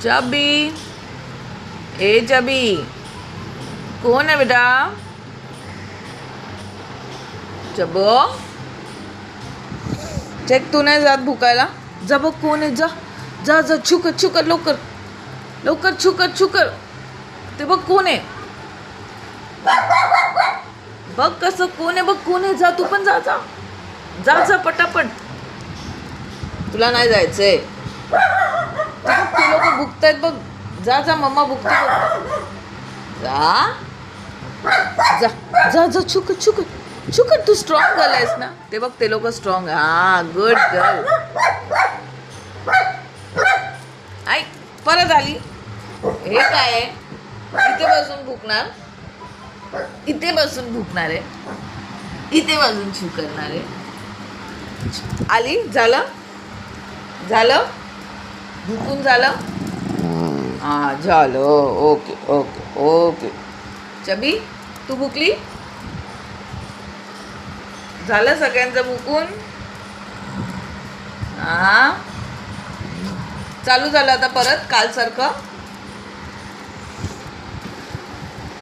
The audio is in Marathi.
चबी, ए चबी, कोण आहे बेटा? चबो, चेक तू नाही जात भुकायला? जा बघ कोण आहे, जा जा जा, छुकर छुकर, लवकर लवकर, छुकर छुकर, ते बघ कोण आहे, बघ कसं कोण आहे, बघ कोण आहे, जा तू पण जा जा जा जा पटापट. तुला नाही जायचंय? ते लोक भुकतायत बघ, जा जा, मम्मा भुकते बघ. जा जा जा जा, छुकर छुकर छुकर, तू स्ट्रॉंग गर्ल आहेस ना? ते बघ ते लोक स्ट्रॉंग. हा, गुड गर्ल. ऐक, परत आली. हे काय आहे? इथे बसून भुकणार, इथे बसून भुकणार आहे, इथे बसून छू करणार आहे. आली, झालं झालं, भुकून झालं. हा, झालं. Okay okay okay. चबी, तू भुकली? झालं सगळ्यांचं भुकून? हा, चालू झालं आता परत कालसारखं.